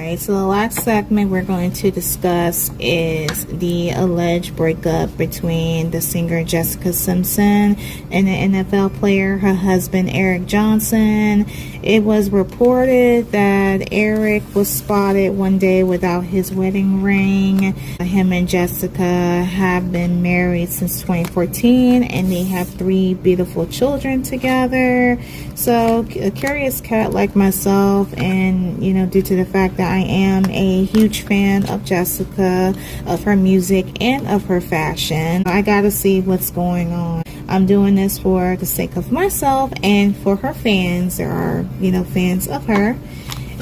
Alright, so the last segment we're going to discuss is the alleged breakup between the singer Jessica Simpson and the NFL player, her husband Ericjohnson. It was reported that Eric was spotted one day without his wedding ring. Him and Jessica have been married since 2014 and they have 3 beautiful children together. So a curious cat like myself, and due to the fact that I am a huge fan of Jessica, of her music and of her fashion, I gotta see what's going on. I'm doing this for the sake of myself and for her fans. There are fans of her.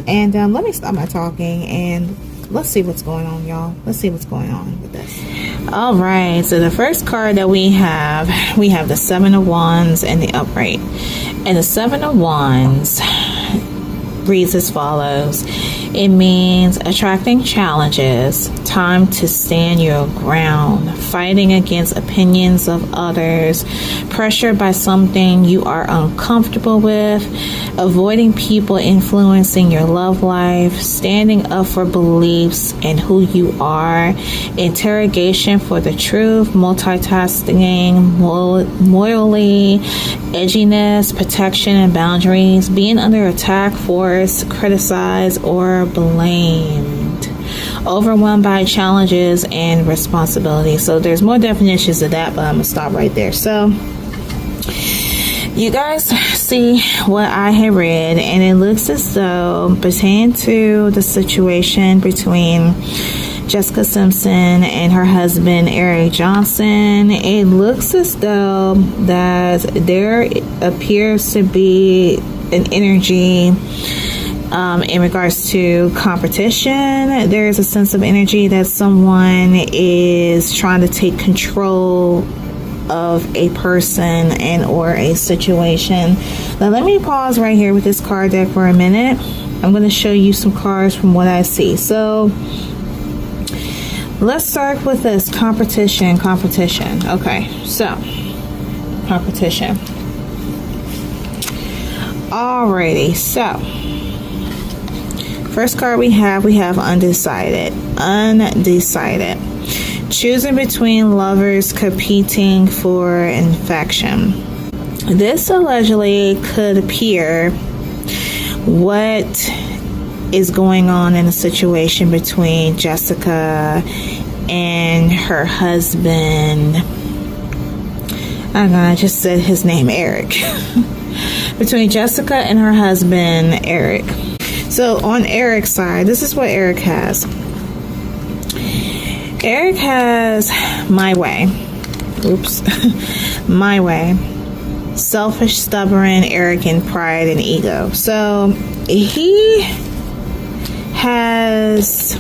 And let me stop my talking and let's see what's going on, y'all. Let's see what's going on with this. All right, so the first card that we have the 7 of Wands and the upright. And the 7 of Wands reads as follows. It means attracting challenges, time to stand your ground, fighting against opinions of others, pressured by something you are uncomfortable with, avoiding people influencing your love life, standing up for beliefs and who you are, interrogation for the truth, multitasking, loyalty, edginess, protection and boundaries, being under attack, forced, criticized, or blamed, overwhelmed by challenges and responsibilities. So there's more definitions of that, but I'm gonna stop right there. So you guys see what I had read, and it looks as though pertaining to the situation between Jessica Simpson and her husband Ericjohnson, it looks as though that there appears to be an energy in regards to competition. There is a sense of energy that someone is trying to take control of a person and or a situation. Now let me pause right here with this card deck for a minute. I'm going to show you some cards from what I see. So let's start with this competition. Okay, so competition. Alrighty, so first card we have undecided. Choosing between lovers competing for affection. This allegedly could appear what is going on in a situation between Jessica and her husband. I just said his name, Eric. Between Jessica and her husband, Eric. So on Eric's side, this is what Eric has. Eric has my way. My way. Selfish, stubborn, arrogant, pride, and ego. So he has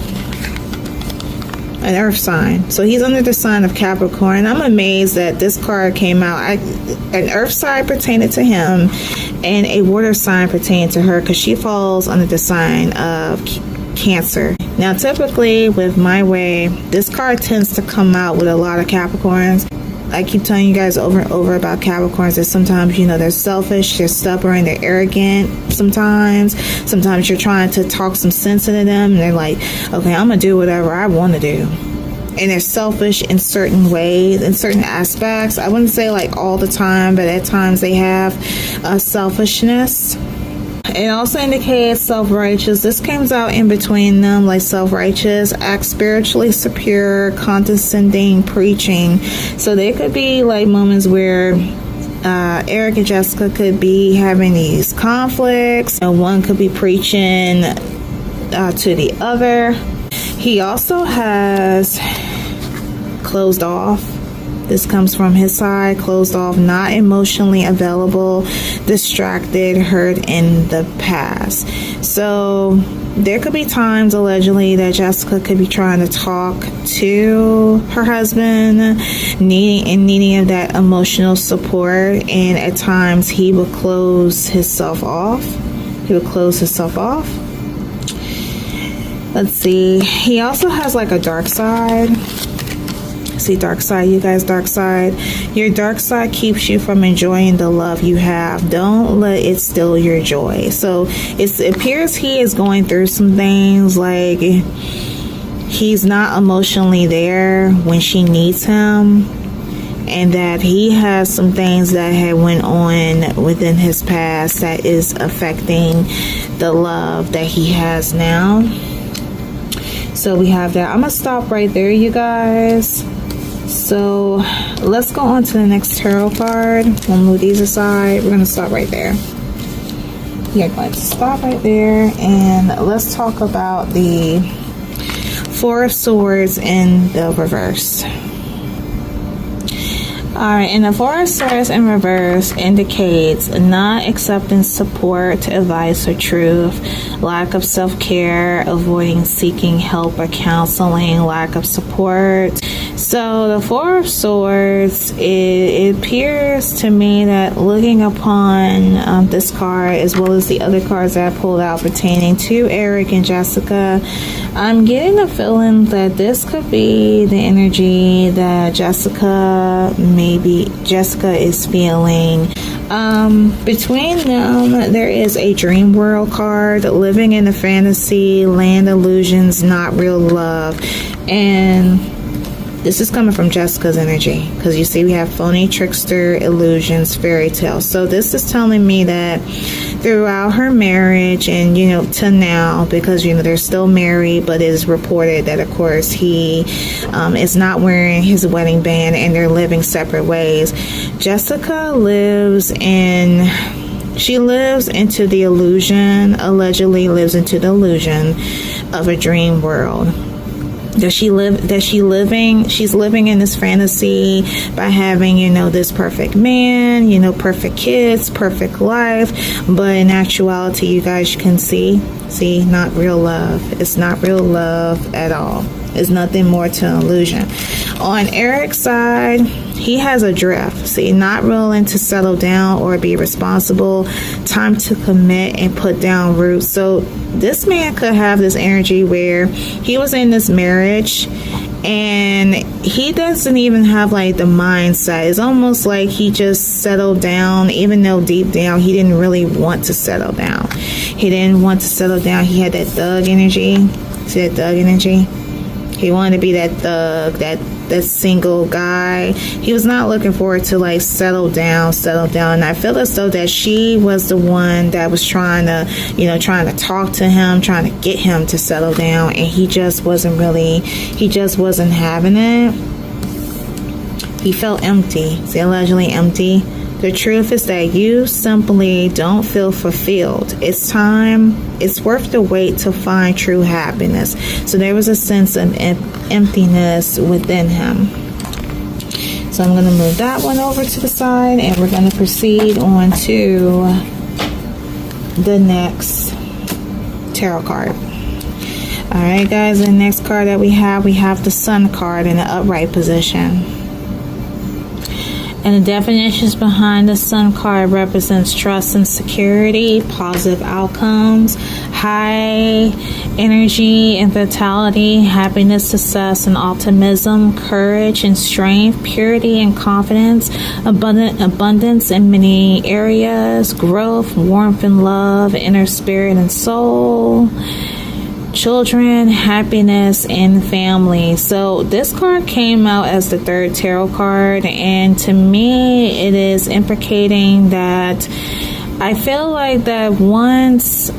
an earth sign. So he's under the sign of Capricorn. I'm amazed that this card came out. An earth sign pertaining to him and a water sign pertaining to her, because she falls under the sign of Cancer. Now typically with my way, this card tends to come out with a lot of Capricorns. I keep telling you guys over and over about Capricorns that sometimes they're selfish, they're stubborn, they're arrogant. Sometimes you're trying to talk some sense into them and they're like, okay, I'm gonna do whatever I want to do. And they're selfish in certain ways, in certain aspects. I wouldn't say like all the time, but at times they have selfishness. It also indicates self-righteous. This comes out in between them, like self-righteous, act spiritually superior, condescending, preaching. So there could be like moments where Eric and Jessica could be having these conflicts, and one could be preaching to the other. He also has closed off. This comes from his side, closed off, not emotionally available, distracted, hurt in the past. So there could be times allegedly that Jessica could be trying to talk to her husband, needing of that emotional support, and at times he would close himself off. Let's see. He also has like a dark side. see dark side, you guys. Dark side, your dark side keeps you from enjoying the love you have. Don't let it steal your joy. So it appears he is going through some things, like he's not emotionally there when she needs him, and that he has some things that had went on within his past that is affecting the love that he has now. So we have that. I'm gonna stop right there, you guys. So let's go on to the next tarot card. We'll move these aside. We're gonna stop right there. Yeah, going to stop right there, and let's talk about the Four of Swords in the reverse. Alright, and the Four of Swords in reverse indicates not accepting support, advice, or truth, lack of self-care, avoiding seeking help or counseling, lack of support. So the Four of Swords, it appears to me that looking upon this card, as well as the other cards that I pulled out pertaining to Eric and Jessica, I'm getting the feeling that this could be the energy that Jessica is feeling. Between them, there is a dream world card, living in a fantasy land, illusions, not real love. And this is coming from Jessica's energy, because you see we have phony, trickster, illusions, fairy tale. So this is telling me that throughout her marriage and, to now, because, they're still married, but it is reported that, of course, he is not wearing his wedding band and they're living separate ways. Jessica lives into the illusion, allegedly lives into the illusion of a dream world. She's living in this fantasy by having, this perfect man, perfect kids, perfect life. But in actuality, you guys can see, not real love. It's not real love at all. It's nothing more to an illusion. On Eric's side, he has a drift. See, not willing to settle down or be responsible. Time to commit and put down roots. So this man could have this energy where he was in this marriage and he doesn't even have like the mindset. It's almost like he just settled down, even though deep down he didn't really want to settle down. He didn't want to settle down. He had that thug energy. See that thug energy? He wanted to be that thug, that single guy. He was not looking forward to like settle down. And I feel as though that she was the one that was trying to talk to him, trying to get him to settle down, and he just wasn't having it. He felt empty. See, allegedly empty. The truth is that you simply don't feel fulfilled. It's worth the wait to find true happiness. So there was a sense of emptiness within him. So I'm going to move that one over to the side, and we're going to proceed on to the next tarot card. Alright guys, the next card that we have the Sun card in the upright position. And the definitions behind the Sun card represents trust and security, positive outcomes, high energy and vitality, happiness, success, and optimism, courage and strength, purity and confidence, abundance in many areas, growth, warmth and love, inner spirit and soul, children, happiness, and family. So this card came out as the third tarot card, and to me it is implicating that I feel like that once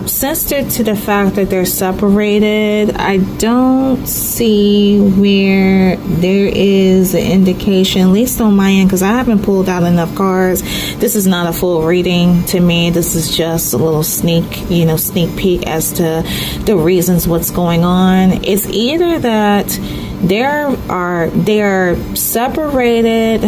sensitive to the fact that they're separated, I don't see where there is an indication, at least on my end, because I haven't pulled out enough cards. This is not a full reading to me. This is just a little sneak peek as to the reasons what's going on. It's either that they are separated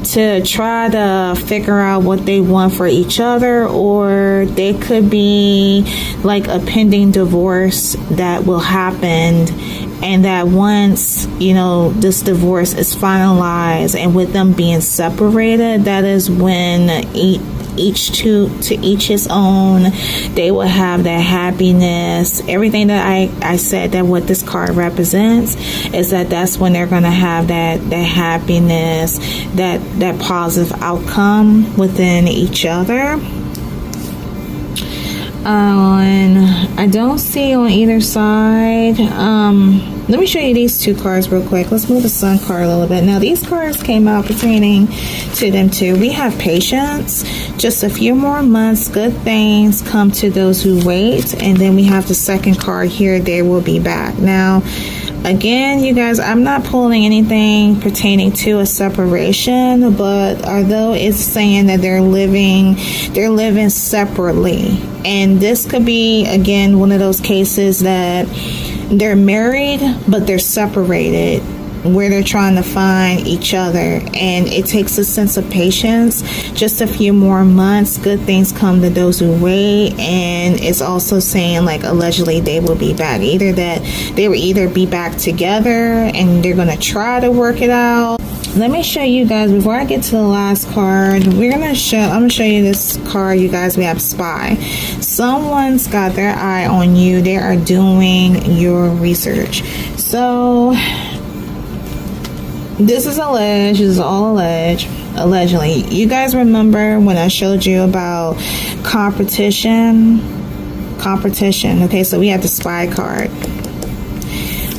to try to figure out what they want for each other, or they could be like a pending divorce that will happen, and that once this divorce is finalized and with them being separated, that is when to each his own. They will have that happiness. Everything that I said, that what this card represents is that's when they're going to have that happiness, that positive outcome within each other. And I don't see on either side. Let me show you these two cards real quick. Let's move the Sun card a little bit. Now, these cards came out pertaining to them too. We have patience, just a few more months, good things come to those who wait. And then we have the second card here, they will be back. Now, again, you guys, I'm not pulling anything pertaining to a separation, but although it's saying that they're living separately. And this could be, again, one of those cases that they're married, but they're separated, where they're trying to find each other. And it takes a sense of patience, just a few more months, good things come to those who wait. And it's also saying, like, allegedly they will be back, either that they will either be back together and they're going to try to work it out. Let me show you guys, before I get to the last card, I'm going to show you this card, you guys. We have Spy. Someone's got their eye on you. They are doing your research. So this is alleged. This is all alleged. Allegedly. You guys remember when I showed you about competition? Okay, so we have the Spy card.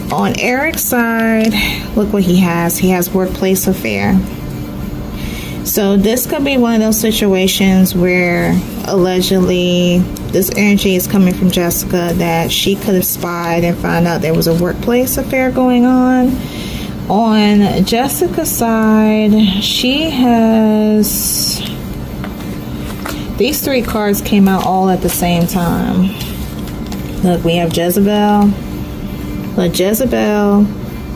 On Eric's side, look what he has. He has workplace affair. So this could be one of those situations where allegedly this energy is coming from Jessica, that she could have spied and found out there was a workplace affair going on. On Jessica's side, she has... These three cards came out all at the same time. Look, we have Jezebel,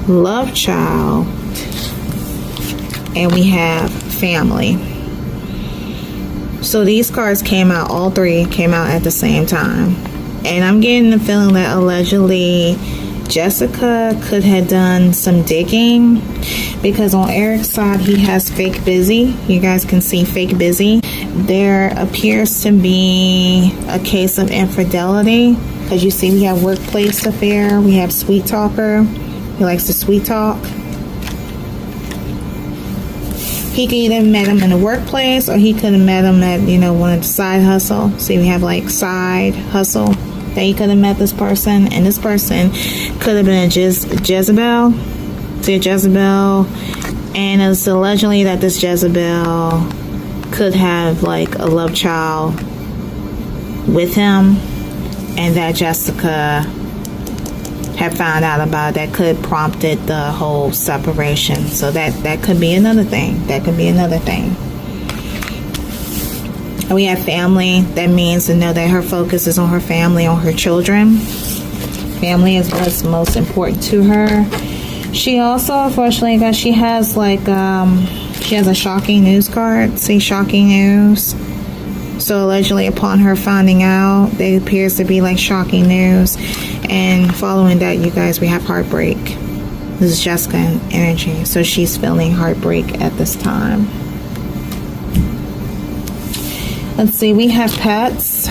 Love Child, and we have Family. So these cards came out, all three came out at the same time. And I'm getting the feeling that allegedly Jessica could have done some digging, because on Eric's side he has fake busy. You guys can see fake busy. There appears to be a case of infidelity, because you see we have workplace affair, we have sweet talker. He likes to sweet talk. He could either met him in the workplace, or he could have met him at, one of the side hustle. See, we have like side hustle that he could have met this person, and this person could have been a Jezebel. See, a Jezebel, and it's allegedly that this Jezebel could have like a love child with him, and that Jessica had found out about, that could have prompted the whole separation. So that could be another thing. That could be another thing. And we have Family. That means to know that her focus is on her family, on her children. Family is what's most important to her. She also, unfortunately, guys, she has like she has a shocking news card. See, shocking news. So allegedly, upon her finding out, there appears to be like shocking news. And following that, you guys, we have heartbreak. This is Jessica energy. So she's feeling heartbreak at this time. Let's see, we have pets.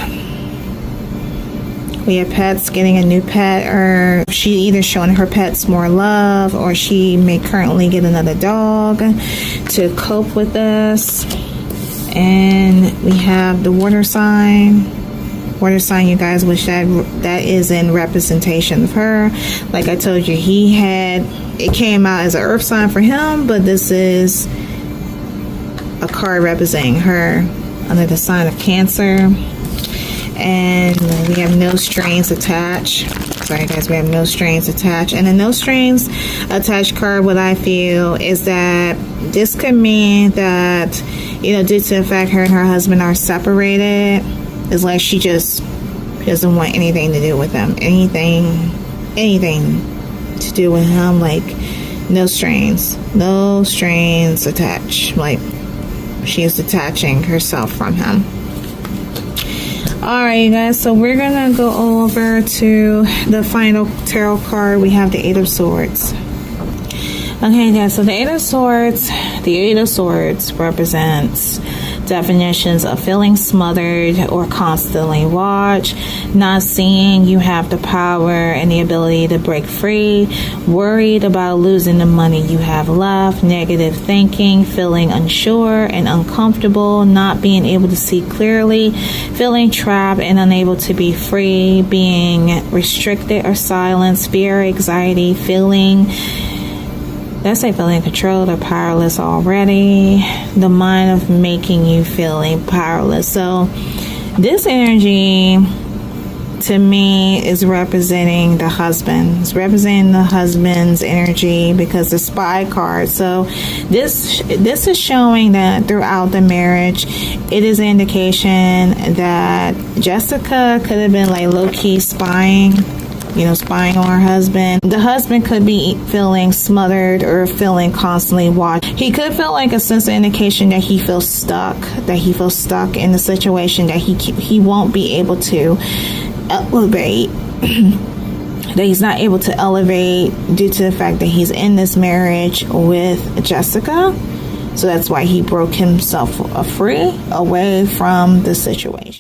We have pets, getting a new pet, or she either showing her pets more love, or she may currently get another dog to cope with this. And we have the water sign, you guys, which that is in representation of her. Like I told you, it came out as an earth sign for him, but this is a card representing her under the sign of Cancer. And we have no strings attached. Sorry guys, we have no strings attached. And the no strings attached card, what I feel is that this could mean that, due to the fact her and her husband are separated, it's like she just doesn't want anything to do with him. Anything to do with him, like no strings attached. Like she is detaching herself from him. Alright, you guys, so we're gonna go over to the final tarot card. We have the Eight of Swords. Okay, guys, so the Eight of Swords represents definitions of feeling smothered or constantly watched, not seeing you have the power and the ability to break free, worried about losing the money you have left, negative thinking, feeling unsure and uncomfortable, not being able to see clearly, feeling trapped and unable to be free, being restricted or silenced, fear, anxiety, feeling controlled or powerless already, the mind of making you feeling powerless. So this energy to me is representing the husband. It's representing the husband's energy because the spy card. So this is showing that throughout the marriage, it is an indication that Jessica could have been like low-key spying on her husband. The husband could be feeling smothered or feeling constantly watched. He could feel like a sense of indication that he feels stuck in the situation, that he won't be able to elevate, that he's not able to elevate due to the fact that he's in this marriage with Jessica. So that's why he broke himself free away from the situation.